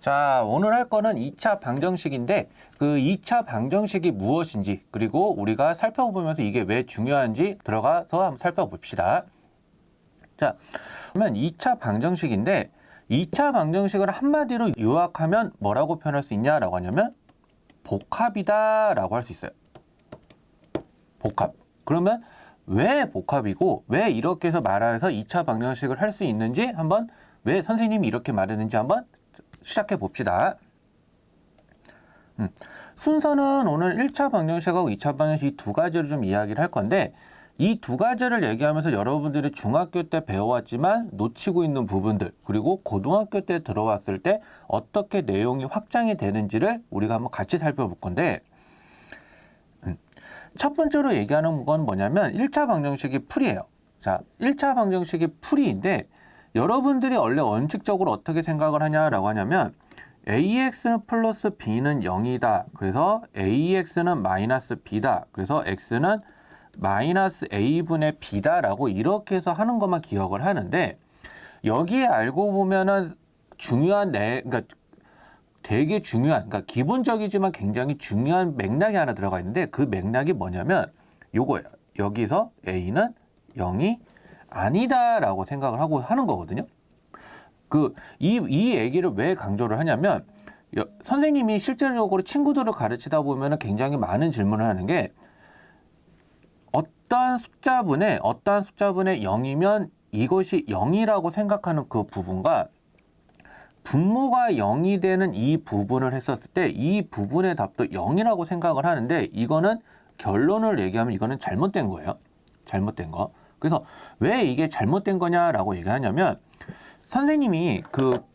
자, 오늘 할 거는 2차 방정식인데 그 2차 방정식이 무엇인지 그리고 우리가 살펴보면서 이게 왜 중요한지 들어가서 한번 살펴봅시다. 자, 그러면 2차 방정식인데 2차 방정식을 한마디로 요약하면 뭐라고 표현할 수 있냐라고 하냐면 복합이다 라고 할 수 있어요. 복합. 그러면 왜 복합이고 왜 이렇게 해서 말해서 2차 방정식을 할 수 있는지 한번 왜 선생님이 이렇게 말했는지 한번 시작해 봅시다. 순서는 오늘 1차 방정식하고 2차 방정식 두 가지를 좀 이야기를 할 건데 이 두 가지를 얘기하면서 여러분들이 중학교 때 배워왔지만 놓치고 있는 부분들 그리고 고등학교 때 들어왔을 때 어떻게 내용이 확장이 되는지를 우리가 한번 같이 살펴볼 건데 첫 번째로 얘기하는 건 뭐냐면 1차 방정식이 풀이에요. 자, 1차 방정식이 풀이인데 여러분들이 원래 원칙적으로 어떻게 생각을 하냐라고 하냐면 ax는 플러스 b는 0이다. 그래서 ax는 마이너스 b다. 그래서 x는 마이너스 a분의 b다라고 이렇게 해서 하는 것만 기억을 하는데 여기에 알고 보면은 중요한 그러니까 되게 중요한, 그러니까 기본적이지만 굉장히 중요한 맥락이 하나 들어가 있는데 그 맥락이 뭐냐면 요거예요. 여기서 a는 0이 아니다라고 생각을 하고 하는 거거든요. 이 얘기를 왜 강조를 하냐면 선생님이 실제적으로 친구들을 가르치다 보면 굉장히 많은 질문을 하는 게 어떠한 숫자분의 0이면 이것이 0이라고 생각하는 그 부분과 분모가 0이 되는 이 부분을 했었을 때 이 부분의 답도 0이라고 생각을 하는데 이거는 결론을 얘기하면 이거는 잘못된 거예요. 잘못된 거. 그래서 왜 이게 잘못된 거냐라고 얘기하냐면 선생님이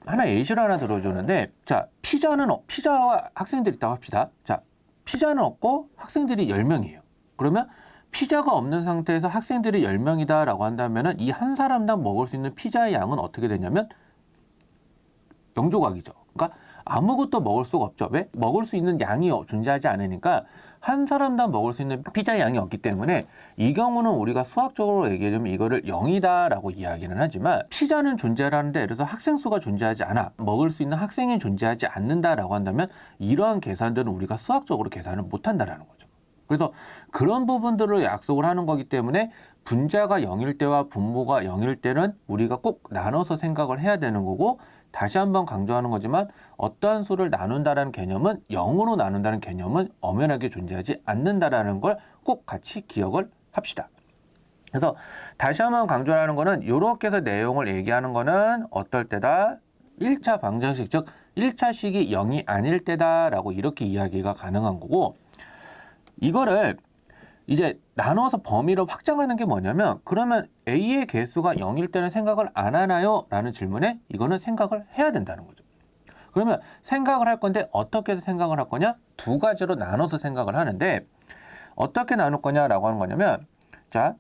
하나 예시를 하나 들어주는데 자, 피자와 학생들이 있다고 합시다. 자, 피자는 없고 학생들이 10명이에요. 그러면 피자가 없는 상태에서 학생들이 10명이다 라고 한다면은 이 한 사람당 먹을 수 있는 피자의 양은 어떻게 되냐면 0조각이죠. 그러니까 아무것도 먹을 수가 없죠. 왜? 먹을 수 있는 양이 존재하지 않으니까 한 사람당 먹을 수 있는 피자의 양이 없기 때문에 이 경우는 우리가 수학적으로 얘기하면 이거를 0이다 라고 이야기는 하지만 피자는 존재하는데 예를 들어서 학생 수가 존재하지 않아 먹을 수 있는 학생이 존재하지 않는다 라고 한다면 이러한 계산들은 우리가 수학적으로 계산을 못한다라는 거죠. 그래서 그런 부분들을 약속을 하는 거기 때문에 분자가 0일 때와 분모가 0일 때는 우리가 꼭 나눠서 생각을 해야 되는 거고 다시 한번 강조하는 거지만 어떠한 수를 나눈다라는 개념은 0으로 나눈다는 개념은 엄연하게 존재하지 않는다라는 걸 꼭 같이 기억을 합시다. 그래서 다시 한번 강조하는 거는 이렇게 해서 내용을 얘기하는 거는 어떨 때다? 1차 방정식, 즉 1차식이 0이 아닐 때다라고 이렇게 이야기가 가능한 거고 이거를 이제 나눠서 범위를 확장하는 게 뭐냐면 그러면 A의 개수가 0일 때는 생각을 안 하나요? 라는 질문에 이거는 생각을 해야 된다는 거죠. 그러면 생각을 할 건데 어떻게 해서 생각을 할 거냐? 두 가지로 나눠서 생각을 하는데 어떻게 나눌 거냐라고 하는 거냐면 자,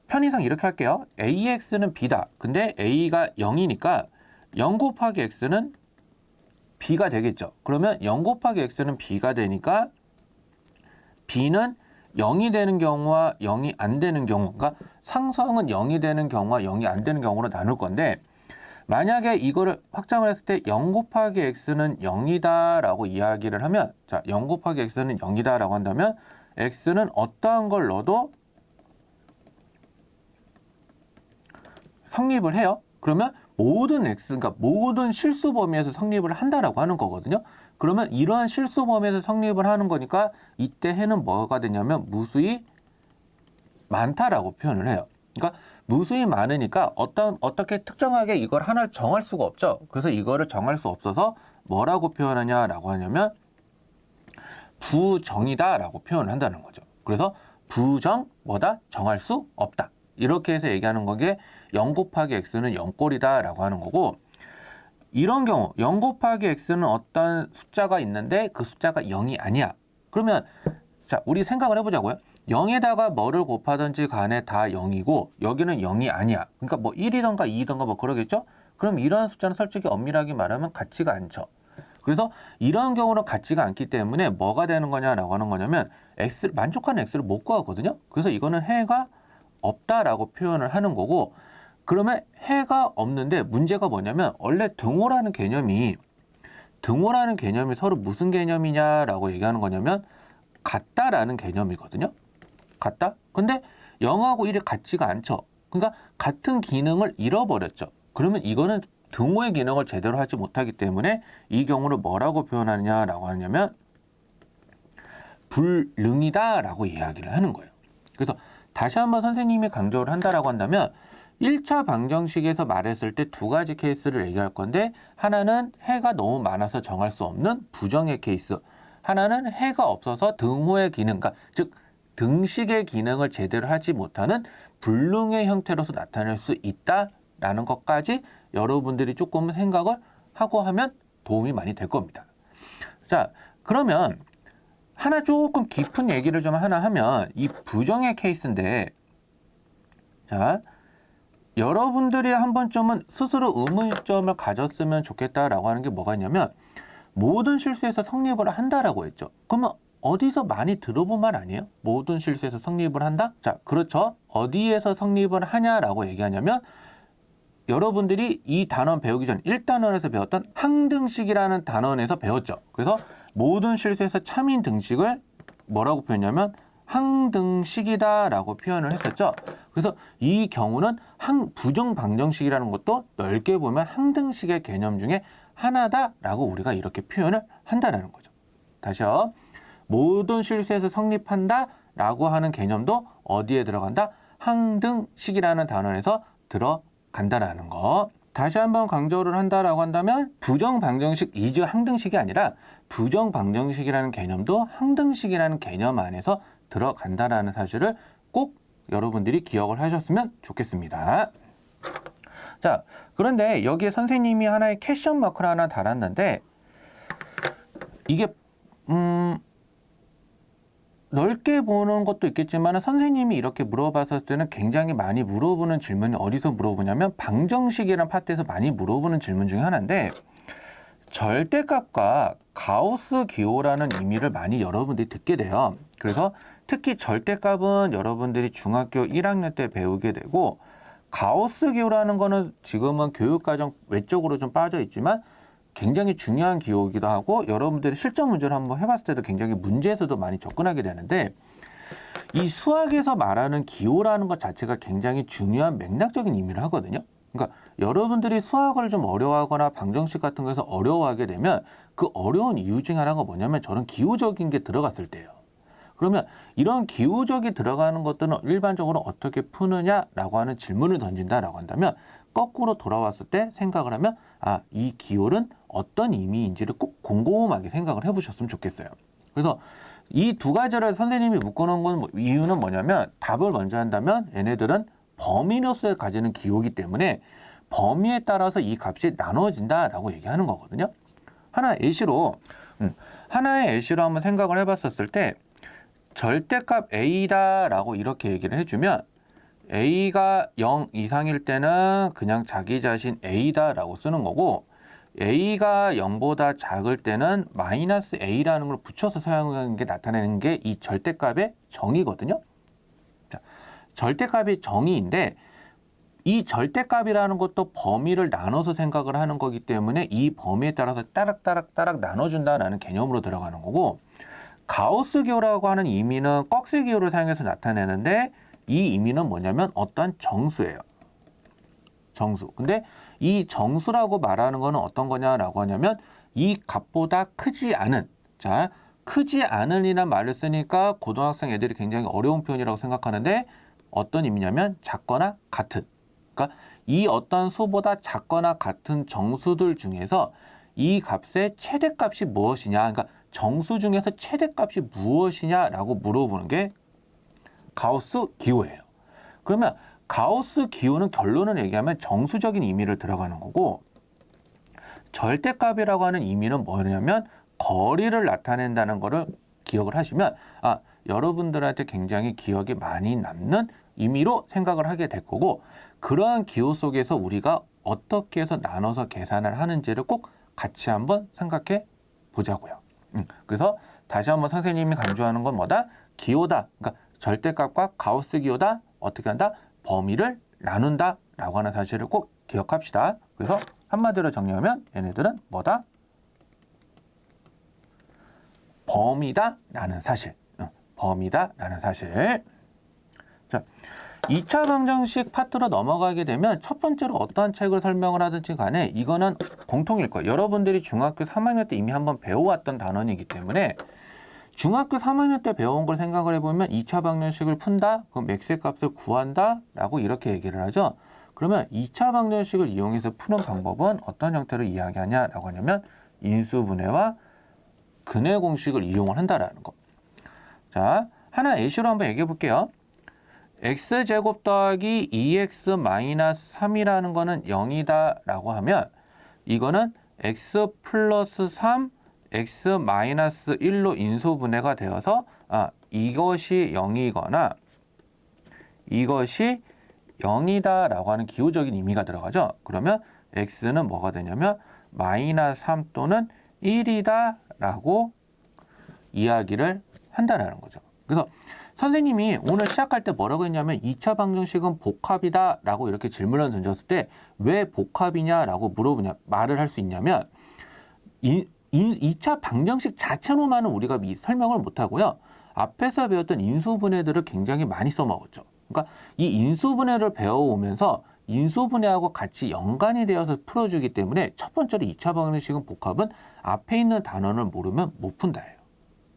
편의상 이렇게 할게요. AX는 B다. 근데 A가 0이니까 0 곱하기 X는 B가 되겠죠. 그러면 0 곱하기 X는 B가 되니까 B는 0이 되는 경우와 0이 안 되는 경우, 그러니까 상수항은 0이 되는 경우와 0이 안 되는 경우로 나눌 건데 만약에 이거를 확장을 했을 때 0 곱하기 x는 0이다 라고 이야기를 하면 자, 0 곱하기 x는 0이다 라고 한다면 x는 어떠한 걸 넣어도 성립을 해요. 그러면 모든 x, 그러니까 모든 실수 범위에서 성립을 한다라고 하는 거거든요. 그러면 이러한 실수 범위에서 성립을 하는 거니까 이때 해는 뭐가 되냐면 무수히 많다라고 표현을 해요. 그러니까 무수히 많으니까 어떻게 특정하게 이걸 하나를 정할 수가 없죠. 그래서 이거를 정할 수 없어서 뭐라고 표현하냐라고 하냐면 부정이다라고 표현을 한다는 거죠. 그래서 부정 뭐다? 정할 수 없다. 이렇게 해서 얘기하는 거게 0 곱하기 x는 0꼴이다 라고 하는 거고 이런 경우 0 곱하기 x는 어떤 숫자가 있는데 그 숫자가 0이 아니야. 그러면 자, 우리 생각을 해보자고요. 0에다가 뭐를 곱하든지 간에 다 0이고 여기는 0이 아니야. 그러니까 뭐 1이던가 2이던가 뭐 그러겠죠? 그럼 이러한 숫자는 솔직히 엄밀하게 말하면 같지가 않죠. 그래서 이러한 경우는 같지가 않기 때문에 뭐가 되는 거냐라고 하는 거냐면 만족하는 x를 못 구하거든요. 그래서 이거는 해가 없다라고 표현을 하는 거고 그러면 해가 없는데 문제가 뭐냐면 원래 등호라는 개념이 등호라는 개념이 서로 무슨 개념이냐라고 얘기하는 거냐면 같다라는 개념이거든요. 같다? 근데 0하고 1이 같지가 않죠. 그러니까 같은 기능을 잃어버렸죠. 그러면 이거는 등호의 기능을 제대로 하지 못하기 때문에 이 경우를 뭐라고 표현하느냐라고 하냐면 불능이다라고 이야기를 하는 거예요. 그래서 다시 한번 선생님이 강조를 한다라고 한다면 1차 방정식에서 말했을 때 두 가지 케이스를 얘기할 건데 하나는 해가 너무 많아서 정할 수 없는 부정의 케이스, 하나는 해가 없어서 등호의 기능, 그러니까 즉 등식의 기능을 제대로 하지 못하는 불능의 형태로서 나타낼 수 있다라는 것까지 여러분들이 조금 생각을 하고 하면 도움이 많이 될 겁니다. 자, 그러면 하나 조금 깊은 얘기를 좀 하나 하면 이 부정의 케이스인데, 자, 여러분들이 한 번쯤은 스스로 의문점을 가졌으면 좋겠다라고 하는 게 뭐가 있냐면 모든 실수에서 성립을 한다라고 했죠. 그러면 어디서 많이 들어본 말 아니에요? 모든 실수에서 성립을 한다? 자, 그렇죠. 어디에서 성립을 하냐라고 얘기하냐면 여러분들이 이 단원 배우기 전 1단원에서 배웠던 항등식이라는 단원에서 배웠죠. 그래서 모든 실수에서 참인 등식을 뭐라고 표현하냐면 항등식이다라고 표현을 했었죠. 그래서 이 경우는 부정방정식이라는 것도 넓게 보면 항등식의 개념 중에 하나다라고 우리가 이렇게 표현을 한다는 거죠. 다시요. 모든 실수에서 성립한다라고 하는 개념도 어디에 들어간다? 항등식이라는 단원에서 들어간다라는 거. 다시 한번 강조를 한다라고 한다면 부정방정식 이즈 항등식이 아니라 부정방정식이라는 개념도 항등식이라는 개념 안에서 들어간다라는 사실을 꼭 여러분들이 기억을 하셨으면 좋겠습니다. 자, 그런데 여기에 선생님이 하나의 퀘션 마크를 하나 달았는데 이게 넓게 보는 것도 있겠지만 선생님이 이렇게 물어봤을 때는 굉장히 많이 물어보는 질문이 어디서 물어보냐면 방정식이라는 파트에서 많이 물어보는 질문 중에 하나인데 절대값과 가우스 기호라는 의미를 많이 여러분들이 듣게 돼요. 그래서 특히 절대값은 여러분들이 중학교 1학년 때 배우게 되고 가우스 기호라는 거는 지금은 교육과정 외적으로 좀 빠져 있지만 굉장히 중요한 기호이기도 하고 여러분들이 실전 문제를 한번 해봤을 때도 굉장히 문제에서도 많이 접근하게 되는데 이 수학에서 말하는 기호라는 것 자체가 굉장히 중요한 맥락적인 의미를 하거든요. 그러니까 여러분들이 수학을 좀 어려워하거나 방정식 같은 거에서 어려워하게 되면 그 어려운 이유 중에 하나가 뭐냐면 저는 기호적인 게 들어갔을 때예요. 그러면 이런 기호적이 들어가는 것들은 일반적으로 어떻게 푸느냐라고 하는 질문을 던진다라고 한다면 거꾸로 돌아왔을 때 생각을 하면 아, 이 기호는 어떤 의미인지를 꼭 곰곰하게 생각을 해보셨으면 좋겠어요. 그래서 이 두 가지를 선생님이 묶어놓은 건 이유는 뭐냐면 답을 먼저 한다면 얘네들은 범위로서 가지는 기호이기 때문에 범위에 따라서 이 값이 나눠진다라고 얘기하는 거거든요. 하나의 예시로 한번 생각을 해봤었을 때 절대값 A다라고 이렇게 얘기를 해주면 A가 0 이상일 때는 그냥 자기 자신 A다라고 쓰는 거고 A가 0보다 작을 때는 마이너스 A라는 걸 붙여서 사용하는 게 나타내는 게 이 절대값의 정의거든요. 자, 절대값이 정의인데 이 절대값이라는 것도 범위를 나눠서 생각을 하는 거기 때문에 이 범위에 따라서 따락따락 나눠준다라는 개념으로 들어가는 거고 가우스 기호라고 하는 의미는 꺽쇠 기호를 사용해서 나타내는데 이 의미는 뭐냐면 어떠한 정수예요. 정수. 근데 이 정수라고 말하는 거는 어떤 거냐라고 하냐면 이 값보다 크지 않은, 자, 크지 않은이란 말을 쓰니까 고등학생 애들이 굉장히 어려운 표현이라고 생각하는데 어떤 의미냐면 작거나 같은. 그러니까 이 어떤 수보다 작거나 같은 정수들 중에서 이 값의 최대값이 무엇이냐, 그러니까 정수 중에서 최대값이 무엇이냐라고 물어보는 게 가우스 기호예요. 그러면 가우스 기호는 결론을 얘기하면 정수적인 의미를 들어가는 거고 절대값이라고 하는 의미는 뭐냐면 거리를 나타낸다는 거를 기억을 하시면 아, 여러분들한테 굉장히 기억에 많이 남는 의미로 생각을 하게 될 거고 그러한 기호 속에서 우리가 어떻게 해서 나눠서 계산을 하는지를 꼭 같이 한번 생각해 보자고요. 그래서 다시 한번 선생님이 강조하는 건 뭐다? 기호다. 그러니까 절대값과 가우스 기호다. 어떻게 한다? 범위를 나눈다 라고 하는 사실을 꼭 기억합시다. 그래서 한마디로 정리하면 얘네들은 뭐다? 범위다라는 사실. 범위다라는 사실. 자, 2차 방정식 파트로 넘어가게 되면 첫 번째로 어떠한 책을 설명을 하든지 간에 이거는 공통일 거예요. 여러분들이 중학교 3학년 때 이미 한번 배워왔던 단원이기 때문에 중학교 3학년 때 배워온 걸 생각을 해보면 2차 방정식을 푼다? 그럼 x의 값을 구한다? 라고 이렇게 얘기를 하죠. 그러면 2차 방정식을 이용해서 푸는 방법은 어떤 형태로 이야기하냐라고 하냐면 인수분해와 근해 공식을 이용을 한다라는 거. 자, 하나 A식으로 한번 얘기해 볼게요. x제곱 더하기 2x 마이너스 3이라는 거는 0이다 라고 하면 이거는 x 플러스 3, x 마이너스 1로 인수분해가 되어서 이것이 0이거나 이것이 0이다 라고 하는 기호적인 의미가 들어가죠. 그러면 x는 뭐가 되냐면 마이너스 3 또는 1이다 라고 이야기를 한다라는 거죠. 그래서 선생님이 오늘 시작할 때 뭐라고 했냐면 2차 방정식은 복합이다 라고 이렇게 질문을 던졌을 때 왜 복합이냐라고 물어보냐 말을 할 수 있냐면 2차 방정식 자체로만은 우리가 설명을 못하고요. 앞에서 배웠던 인수분해들을 굉장히 많이 써먹었죠. 그러니까 이 인수분해를 배워오면서 인수분해하고 같이 연관이 되어서 풀어주기 때문에 첫 번째로 2차 방정식은 복합은 앞에 있는 단원을 모르면 못 푼다예요.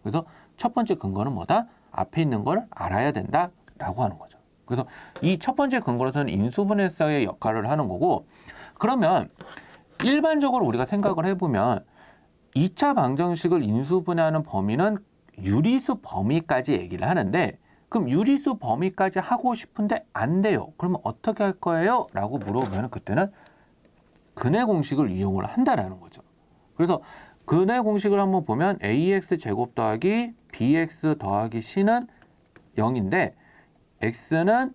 그래서 첫 번째 근거는 뭐다? 앞에 있는 걸 알아야 된다라고 하는 거죠. 그래서 이 첫 번째 근거로서는 인수분해서의 역할을 하는 거고 그러면 일반적으로 우리가 생각을 해보면 2차 방정식을 인수분해하는 범위는 유리수 범위까지 얘기를 하는데 그럼 유리수 범위까지 하고 싶은데 안 돼요. 그러면 어떻게 할 거예요? 라고 물어보면 그때는 근해 공식을 이용을 한다라는 거죠. 그래서 근해 공식을 한번 보면 ax 제곱 더하기 bx 더하기 c는 0인데 x는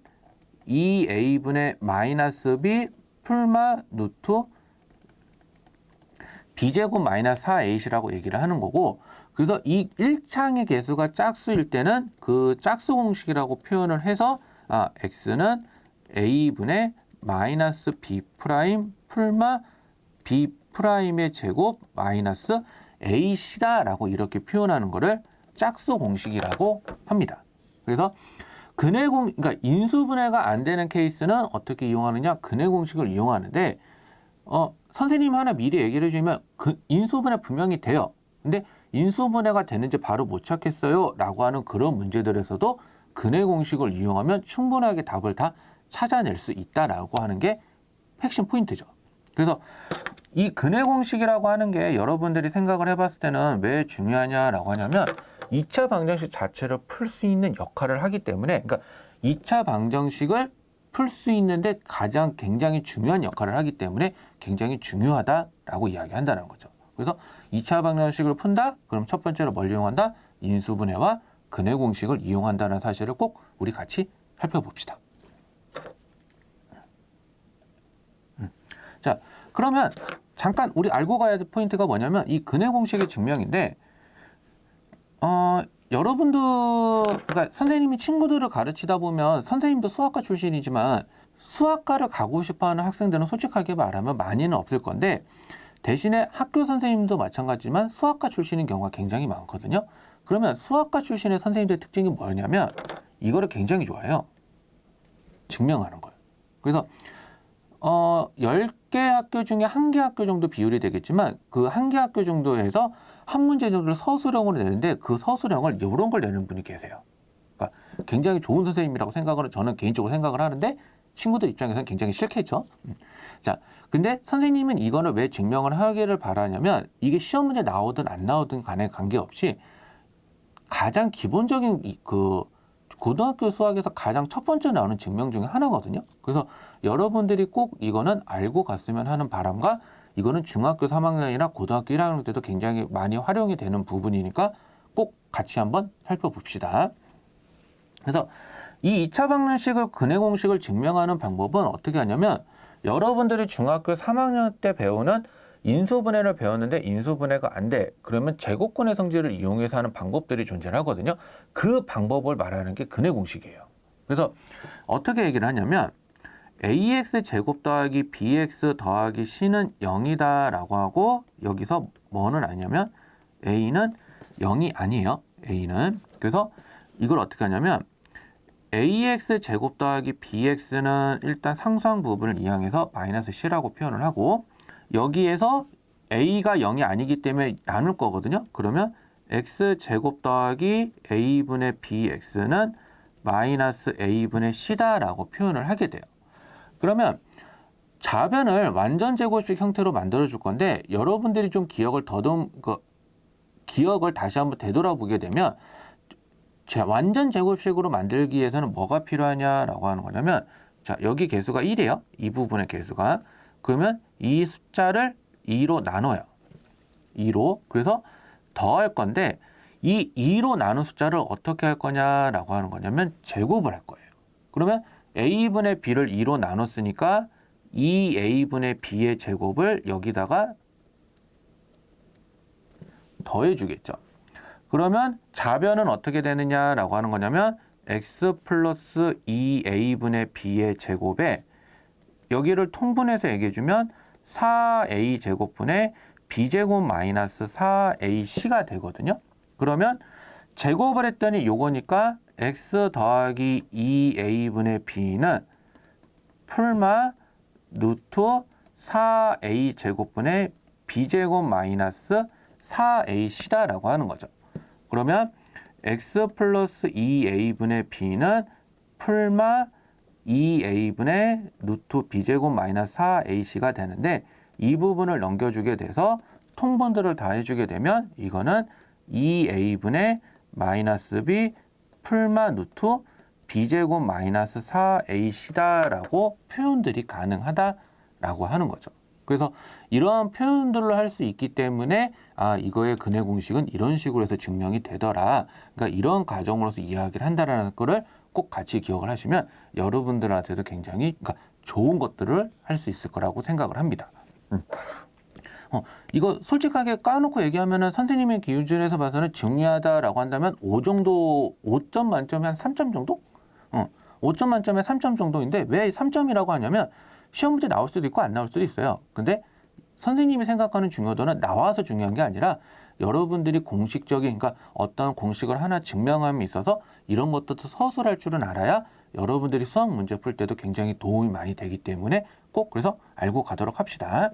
2a분의 마이너스 b 풀마 루트 b제곱 마이너스 4ac라고 얘기를 하는 거고 그래서 이 1창의 개수가 짝수일 때는 그 짝수 공식이라고 표현을 해서 x는 a분의 마이너스 b 프라임 풀마 b 프라임의 제곱 마이너스 ac다라고 이렇게 표현하는 거를 짝수 공식이라고 합니다. 그래서 그러니까 인수분해가 안 되는 케이스는 어떻게 이용하느냐? 근해 공식을 이용하는데 선생님 하나 미리 얘기를 해주면 인수분해 분명히 돼요. 근데 인수분해가 되는지 바로 못 찾겠어요 라고 하는 그런 문제들에서도 근해 공식을 이용하면 충분하게 답을 다 찾아낼 수 있다라고 하는 게 핵심 포인트죠. 그래서 이 근해 공식이라고 하는 게 여러분들이 생각을 해봤을 때는 왜 중요하냐라고 하냐면 2차 방정식 자체를 풀 수 있는 역할을 하기 때문에 그러니까 2차 방정식을 풀 수 있는데 가장 굉장히 중요한 역할을 하기 때문에 굉장히 중요하다라고 이야기한다는 거죠. 그래서 2차 방정식을 푼다? 그럼 첫 번째로 뭘 이용한다? 인수분해와 근해 공식을 이용한다는 사실을 꼭 우리 같이 살펴봅시다. 자, 그러면 잠깐 우리 알고 가야 될 포인트가 뭐냐면 이 근해 공식의 증명인데 여러분들 그러니까 선생님이 친구들을 가르치다 보면 선생님도 수학과 출신이지만 수학과를 가고 싶어하는 학생들은 솔직하게 말하면 많이는 없을 건데 대신에 학교 선생님도 마찬가지지만 수학과 출신인 경우가 굉장히 많거든요. 그러면 수학과 출신의 선생님들의 특징이 뭐냐면 이거를 굉장히 좋아해요. 증명하는 거예요. 그래서 10개 학교 중에 1개 학교 정도 비율이 되겠지만 그 1개 학교 정도에서 한 문제 정도를 서술형으로 내는데 그 서술형을 이런 걸 내는 분이 계세요. 그러니까 굉장히 좋은 선생님이라고 저는 개인적으로 생각을 하는데 친구들 입장에서는 굉장히 싫겠죠. 자, 근데 선생님은 이거를 왜 증명을 하기를 바라냐면 이게 시험 문제 나오든 안 나오든 간에 관계없이 가장 기본적인 그 고등학교 수학에서 가장 첫 번째 나오는 증명 중에 하나거든요. 그래서 여러분들이 꼭 이거는 알고 갔으면 하는 바람과 이거는 중학교 3학년이나 고등학교 1학년 때도 굉장히 많이 활용이 되는 부분이니까 꼭 같이 한번 살펴봅시다. 그래서 이 2차 방정식을 근해 공식을 증명하는 방법은 어떻게 하냐면 여러분들이 중학교 3학년 때 배우는 인수분해를 배웠는데 인수분해가 안 돼. 그러면 제곱근해 성질을 이용해서 하는 방법들이 존재하거든요. 그 방법을 말하는 게 근해 공식이에요. 그래서 어떻게 얘기를 하냐면 ax 제곱 더하기 bx 더하기 c는 0이다 라고 하고 여기서 뭐는 아니냐면 a는 0이 아니에요. a는. 그래서 이걸 어떻게 하냐면 ax 제곱 더하기 bx는 일단 상수항 부분을 이항해서 마이너스 c라고 표현을 하고 여기에서 a가 0이 아니기 때문에 나눌 거거든요. 그러면 x 제곱 더하기 a분의 bx는 마이너스 a분의 c다라고 표현을 하게 돼요. 그러면 좌변을 완전 제곱식 형태로 만들어 줄 건데 여러분들이 좀 기억을 다시 한번 되돌아보게 되면 완전 제곱식으로 만들기 위해서는 뭐가 필요하냐라고 하는 거냐면 자, 여기 개수가 1이에요. 이 부분의 개수가. 그러면 이 숫자를 2로 나눠요. 2로. 그래서 더할 건데 이 2로 나눈 숫자를 어떻게 할 거냐라고 하는 거냐면 제곱을 할 거예요. 그러면 a분의 b를 2로 나눴으니까 2a분의 b의 제곱을 여기다가 더해주겠죠. 그러면 좌변은 어떻게 되느냐라고 하는 거냐면 x 플러스 2a분의 b의 제곱에 여기를 통분해서 얘기해주면 4a 제곱분의 b제곱 마이너스 4ac가 되거든요. 그러면 제곱을 했더니 요거니까 x 더하기 2a분의 b는 풀마 루트 4a 제곱분의 b제곱 마이너스 4ac다라고 하는 거죠. 그러면 x 플러스 2a분의 b는 풀마 2a분의 루트 b제곱 마이너스 4ac가 되는데 이 부분을 넘겨주게 돼서 통분들을 다 해주게 되면 이거는 2a분의 마이너스 b 풀마 루트 b제곱 마이너스 4ac다라고 표현들이 가능하다라고 하는 거죠. 그래서 이러한 표현들을 할 수 있기 때문에 이거의 근해 공식은 이런 식으로 해서 증명이 되더라. 그러니까 이런 과정으로서 이야기를 한다라는 거를 꼭 같이 기억을 하시면 여러분들한테도 굉장히 좋은 것들을 할 수 있을 거라고 생각을 합니다. 이거 솔직하게 까놓고 얘기하면은 선생님의 기준에서 봐서는 중요하다라고 한다면 5점 만점에 한 3점 정도? 5점 만점에 3점 정도인데 왜 3점이라고 하냐면 시험 문제 나올 수도 있고 안 나올 수도 있어요. 근데 선생님이 생각하는 중요도는 나와서 중요한 게 아니라 여러분들이 공식적인, 그러니까 어떤 공식을 하나 증명함에 있어서 이런 것도 서술할 줄은 알아야 여러분들이 수학 문제 풀 때도 굉장히 도움이 많이 되기 때문에 꼭 그래서 알고 가도록 합시다.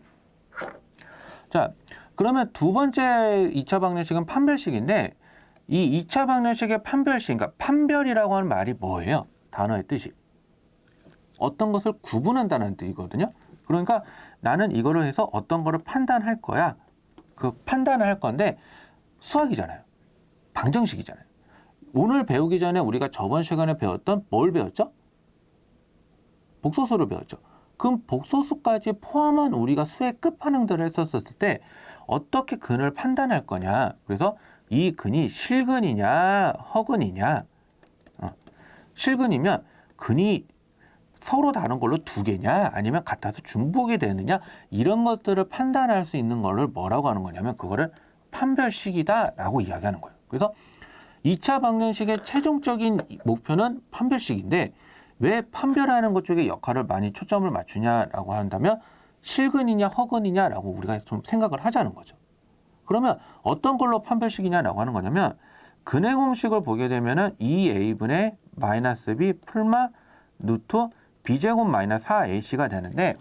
자, 그러면 두 번째 2차 방정식은 판별식인데 이 2차 방정식의 판별식, 그러니까 판별이라고 하는 말이 뭐예요? 단어의 뜻이. 어떤 것을 구분한다는 뜻이거든요. 그러니까 나는 이거를 해서 어떤 거를 판단할 거야. 그 판단을 할 건데 수학이잖아요. 방정식이잖아요. 오늘 배우기 전에 우리가 저번 시간에 배웠던 뭘 배웠죠? 복소수를 배웠죠. 그럼 복소수까지 포함한 우리가 수의 끝판왕들을 했었을 때 어떻게 근을 판단할 거냐. 그래서 이 근이 실근이냐 허근이냐. 실근이면 근이 서로 다른 걸로 두 개냐 아니면 같아서 중복이 되느냐 이런 것들을 판단할 수 있는 거를 뭐라고 하는 거냐면 그거를 판별식이다라고 이야기하는 거예요. 그래서 2차 방정식의 최종적인 목표는 판별식인데 왜 판별하는 것 쪽에 역할을 많이 초점을 맞추냐라고 한다면 실근이냐 허근이냐라고 우리가 좀 생각을 하자는 거죠. 그러면 어떤 걸로 판별식이냐라고 하는 거냐면 근해 공식을 보게 되면은 2a분의 마이너스 b 풀마 루트 b제곱 마이너스 4ac가 되는데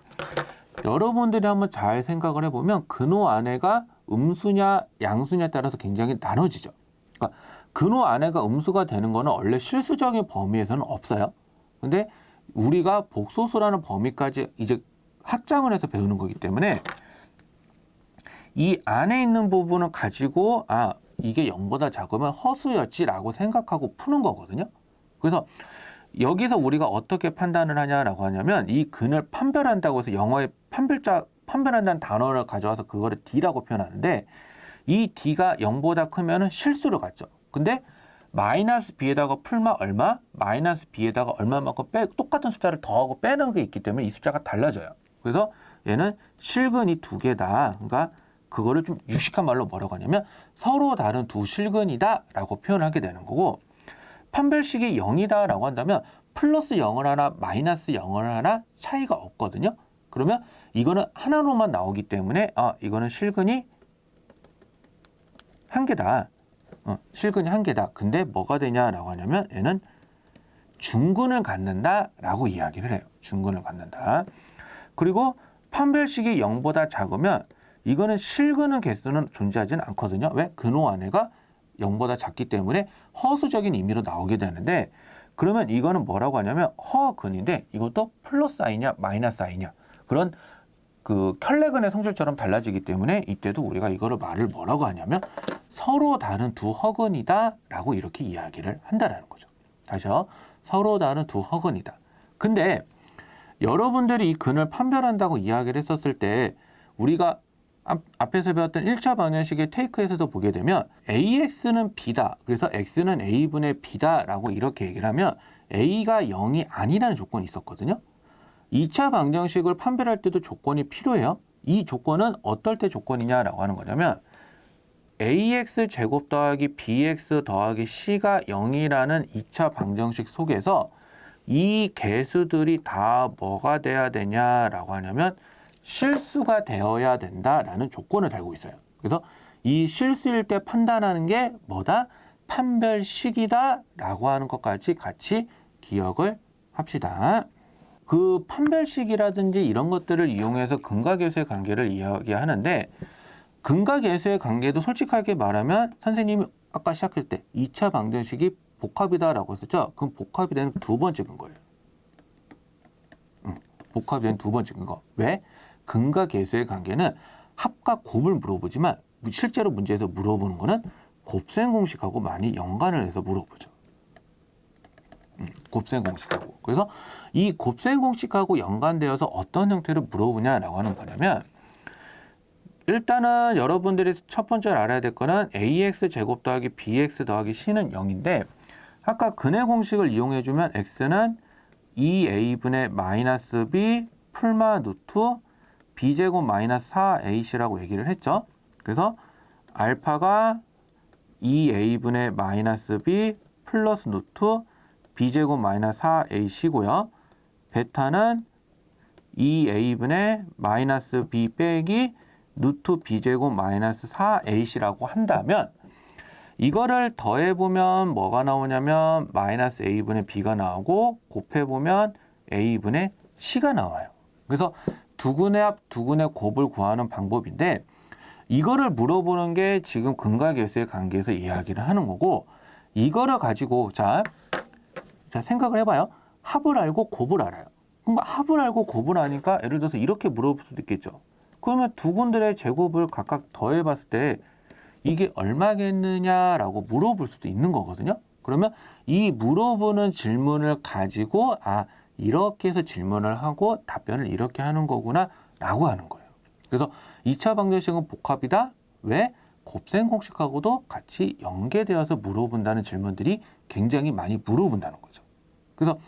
여러분들이 한번 잘 생각을 해보면 근호 안에가 음수냐 양수냐에 따라서 굉장히 나눠지죠. 그러니까 근호 안에가 음수가 되는 거는 원래 실수적인 범위에서는 없어요. 근데 우리가 복소수라는 범위까지 이제 확장을 해서 배우는 거기 때문에 이 안에 있는 부분을 가지고 이게 0보다 작으면 허수였지라고 생각하고 푸는 거거든요. 그래서 여기서 우리가 어떻게 판단을 하냐라고 하냐면 이 근을 판별한다고 해서 영어의 판별한다는 단어를 가져와서 그거를 D라고 표현하는데 이 D가 0보다 크면은 실수를 갖죠. 근데 마이너스 B에다가 풀마 얼마, 마이너스 B에다가 얼마만큼 똑같은 숫자를 더하고 빼는 게 있기 때문에 이 숫자가 달라져요. 그래서 얘는 실근이 두 개다. 그러니까 그거를 좀 유식한 말로 뭐라고 하냐면 서로 다른 두 실근이다라고 표현하게 되는 거고 판별식이 0이다라고 한다면 플러스 0을 하나 마이너스 0을 하나 차이가 없거든요. 그러면 이거는 하나로만 나오기 때문에 이거는 실근이 한 개다. 실근이 한 개다. 근데 뭐가 되냐라고 하냐면 얘는 중근을 갖는다라고 이야기를 해요. 중근을 갖는다. 그리고 판별식이 0보다 작으면 이거는 실근의 개수는 존재하지는 않거든요. 왜? 근호 안에가 0보다 작기 때문에 허수적인 의미로 나오게 되는데 그러면 이거는 뭐라고 하냐면 허근인데 이것도 플러스 i냐 마이너스 i냐 그런 그 켤레근의 성질처럼 달라지기 때문에 이때도 우리가 이거를 말을 뭐라고 하냐면 서로 다른 두 허근이다 라고 이렇게 이야기를 한다라는 거죠. 다시요. 서로 다른 두 허근이다. 근데 여러분들이 이 근을 판별한다고 이야기를 했었을 때 우리가 앞에서 배웠던 1차 방정식의 테이크에서도 보게 되면 AX는 B다. 그래서 X는 A분의 B다 라고 이렇게 얘기를 하면 A가 0이 아니라는 조건이 있었거든요. 2차 방정식을 판별할 때도 조건이 필요해요. 이 조건은 어떨 때 조건이냐라고 하는 거냐면 AX 제곱 더하기 BX 더하기 C가 0이라는 2차 방정식 속에서 이 개수들이 다 뭐가 돼야 되냐라고 하냐면 실수가 되어야 된다라는 조건을 달고 있어요. 그래서 이 실수일 때 판단하는 게 뭐다? 판별식이다라고 하는 것까지 같이 기억을 합시다. 그 판별식이라든지 이런 것들을 이용해서 근과 계수의 관계를 이야기하는데 근과 계수의 관계도 솔직하게 말하면 선생님이 아까 시작할 때 2차 방정식이 복합이다라고 했었죠. 그럼 복합이 되는 두 번 찍은 거예요. 복합이 되는 두 번 찍은 거. 왜? 근과 계수의 관계는 합과 곱을 물어보지만 실제로 문제에서 물어보는 거는 곱셈 공식하고 많이 연관을 해서 물어보죠. 곱셈 공식하고. 그래서 이 곱셈 공식하고 연관되어서 어떤 형태로 물어보냐라고 하는 거냐면 일단은 여러분들이 첫 번째로 알아야 될 거는 ax 제곱 더하기 bx 더하기 c는 0인데 아까 근의 공식을 이용해주면 x는 2a분의 마이너스 b 풀마 루트 b제곱 마이너스 4ac라고 얘기를 했죠. 그래서 알파가 2a분의 마이너스 b 플러스 루트 b제곱 마이너스 4ac고요. 베타는 2a분의 마이너스 b 빼기 루트 b제곱 마이너스 4ac라고 한다면 이거를 더해보면 뭐가 나오냐면 마이너스 a분의 b가 나오고 곱해보면 a분의 c가 나와요. 그래서 두근의 합, 두근의 곱을 구하는 방법인데 이거를 물어보는 게 지금 근과 계수의 관계에서 이야기를 하는 거고 이거를 가지고 자 생각을 해봐요. 합을 알고 곱을 알아요. 그럼 합을 알고 곱을 아니까 예를 들어서 이렇게 물어볼 수도 있겠죠. 그러면 두근들의 제곱을 각각 더해봤을 때 이게 얼마겠느냐라고 물어볼 수도 있는 거거든요. 그러면 이 물어보는 질문을 가지고 이렇게 해서 질문을 하고 답변을 이렇게 하는 거구나 라고 하는 거예요. 그래서 2차 방정식은 복합이다. 왜? 곱셈 공식하고도 같이 연계되어서 물어본다는 질문들이 굉장히 많이 물어본다는 거죠. 그래서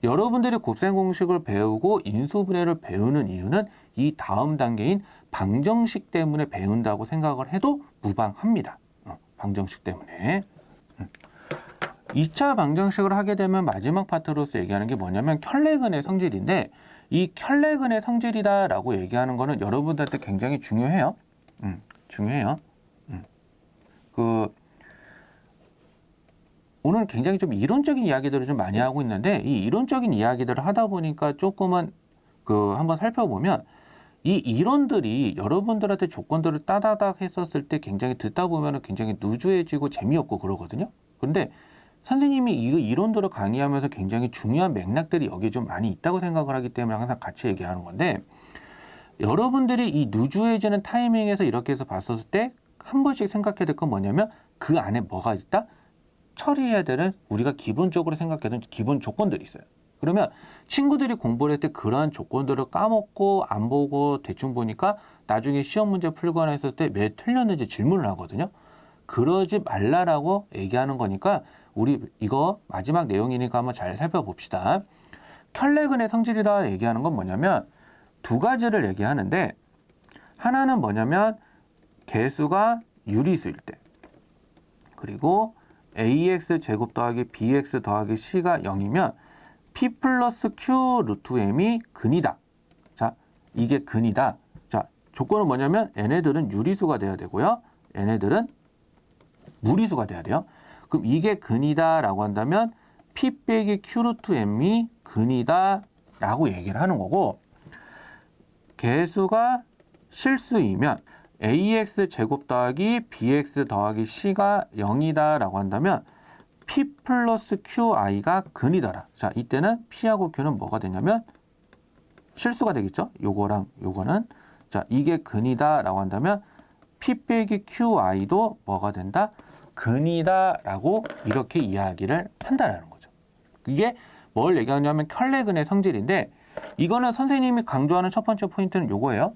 여러분들이 곱셈 공식을 배우고 인수분해를 배우는 이유는 이 다음 단계인 방정식 때문에 배운다고 생각을 해도 무방합니다. 방정식 때문에. 2차 방정식을 하게 되면 마지막 파트로서 얘기하는 게 뭐냐면 켤레근의 성질인데 이 켤레근의 성질이다라고 얘기하는 거는 여러분들한테 굉장히 중요해요. 중요해요. 오늘 굉장히 좀 이론적인 이야기들을 좀 많이 하고 있는데 이 이론적인 이야기들을 하다 보니까 조금은 한번 살펴보면 이 이론들이 여러분들한테 조건들을 따다닥 했었을 때 굉장히 듣다 보면 굉장히 누주해지고 재미없고 그러거든요. 그런데 선생님이 이 이론들을 강의하면서 굉장히 중요한 맥락들이 여기에 좀 많이 있다고 생각을 하기 때문에 항상 같이 얘기하는 건데 여러분들이 이 누주해지는 타이밍에서 이렇게 해서 봤었을 때 한 번씩 생각해야 될 건 뭐냐면 그 안에 뭐가 있다? 처리해야 되는 우리가 기본적으로 생각하는 기본 조건들이 있어요. 그러면 친구들이 공부를 할 때 그러한 조건들을 까먹고 안 보고 대충 보니까 나중에 시험 문제 풀거나 했을 때 왜 틀렸는지 질문을 하거든요. 그러지 말라라고 얘기하는 거니까 우리 이거 마지막 내용이니까 한번 잘 살펴봅시다. 켤레근의 성질이다 얘기하는 건 뭐냐면 두 가지를 얘기하는데 하나는 뭐냐면 개수가 유리수일 때 그리고 ax 제곱 더하기 bx 더하기 c가 0이면 p 플러스 q 루트 m이 근이다. 자, 이게 근이다. 자, 조건은 뭐냐면 얘네들은 유리수가 돼야 되고요. 얘네들은 무리수가 돼야 돼요. 그럼 이게 근이다라고 한다면 P 빼기 Q 루트 M이 근이다라고 얘기를 하는 거고, 개수가 실수이면 ax 제곱 더하기 bx 더하기 c가 0이다라고 한다면 p 플러스 qi가 근이더라. 자, 이때는 p하고 q는 뭐가 되냐면 실수가 되겠죠. 요거랑 요거는. 자, 이게 근이다라고 한다면 p 빼기 qi도 뭐가 된다? 근이다라고 이렇게 이야기를 한다라는 거죠. 이게 뭘 얘기하냐면 켤레근의 성질인데, 이거는 선생님이 강조하는 첫 번째 포인트는 요거예요.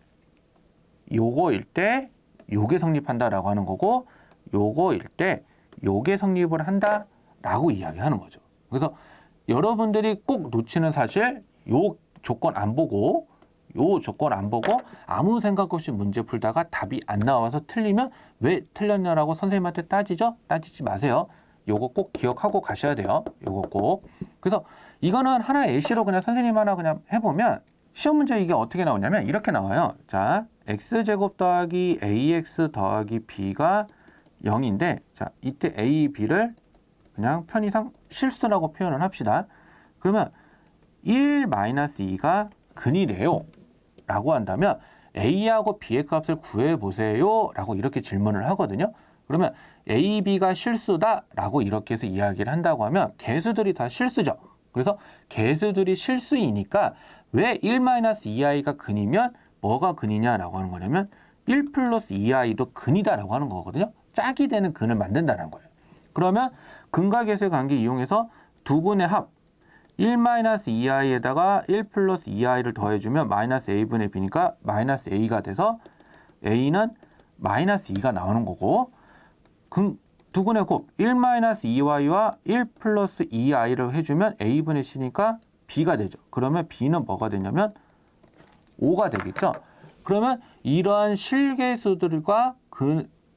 요거일 때 요게 성립한다라고 하는 거고, 요거일 때 요게 성립을 한다라고 이야기하는 거죠. 그래서 여러분들이 꼭 놓치는 사실, 요 조건 안 보고 아무 생각 없이 문제 풀다가 답이 안 나와서 틀리면 왜 틀렸냐라고 선생님한테 따지죠? 따지지 마세요. 요거 꼭 기억하고 가셔야 돼요. 요거 꼭. 그래서 이거는 하나 예시로 그냥 선생님 하나 그냥 해보면 시험 문제 이게 어떻게 나오냐면 이렇게 나와요. 자, x제곱 더하기 ax 더하기 b가 0인데, 자, 이때 a, b를 그냥 편의상 실수라고 표현을 합시다. 그러면 1-2가 근이래요 라고 한다면 a하고 b의 값을 구해보세요 라고 이렇게 질문을 하거든요. 그러면 a, b가 실수다 라고 이렇게 해서 이야기를 한다고 하면 개수들이 다 실수죠. 그래서 개수들이 실수이니까 왜 1-2i가 근이면 뭐가 근이냐라고 하는 거냐면 1 플러스 2i도 근이다라고 하는 거거든요. 짝이 되는 근을 만든다는 거예요. 그러면 근과 개수의 관계 이용해서 두 근의 합 1-2i에다가 1 플러스 2i를 더해주면 마이너스 a분의 b니까 마이너스 a가 돼서 a는 마이너스 2가 나오는 거고, 두 근의 곱 1-2y와 1 플러스 2i를 해주면 a분의 c니까 b가 되죠. 그러면 b는 뭐가 되냐면 5가 되겠죠. 그러면 이러한 실개수들과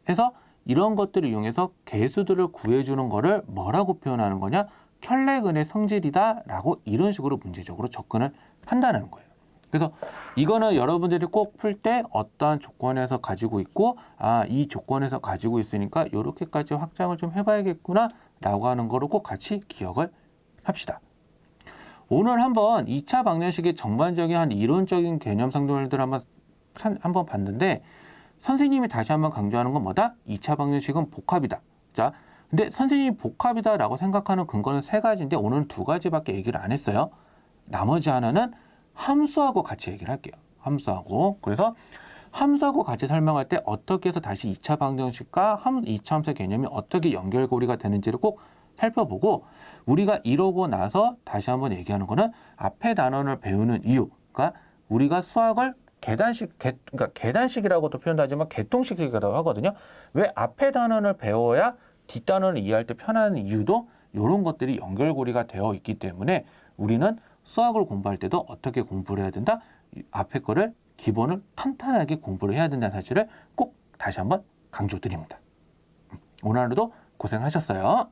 해서 이런 것들을 이용해서 개수들을 구해주는 거를 뭐라고 표현하는 거냐? 켤레근의 성질이다 라고 이런 식으로 문제적으로 접근을 한다는 거예요. 그래서 이거는 여러분들이 꼭 풀 때 어떠한 조건에서 가지고 있고, 아, 이 조건에서 가지고 있으니까 이렇게까지 확장을 좀 해봐야겠구나 라고 하는 거를 꼭 같이 기억을 합시다. 오늘 한번 2차 방정식의 전반적인 한 이론적인 개념 상정들을 한번 봤는데, 선생님이 다시 한번 강조하는 건 뭐다? 2차 방정식은 복합이다. 자, 근데 선생님이 복합이다 라고 생각하는 근거는 세 가지인데 오늘은 두 가지밖에 얘기를 안 했어요. 나머지 하나는 함수하고 같이 얘기를 할게요. 함수하고. 그래서 함수하고 같이 설명할 때 어떻게 해서 다시 2차 방정식과 2차 함수의 개념이 어떻게 연결고리가 되는지를 꼭 살펴보고, 우리가 이러고 나서 다시 한번 얘기하는 거는 앞에 단원을 배우는 이유. 그러니까 우리가 수학을 그러니까 계단식이라고도 표현하지만 개통식이라고 하거든요. 왜 앞에 단원을 배워야 뒷 단원을 이해할 때 편한 이유도 이런 것들이 연결고리가 되어 있기 때문에 우리는 수학을 공부할 때도 어떻게 공부를 해야 된다? 앞에 거를 기본을 탄탄하게 공부를 해야 된다는 사실을 꼭 다시 한번 강조드립니다. 오늘 하루도 고생하셨어요.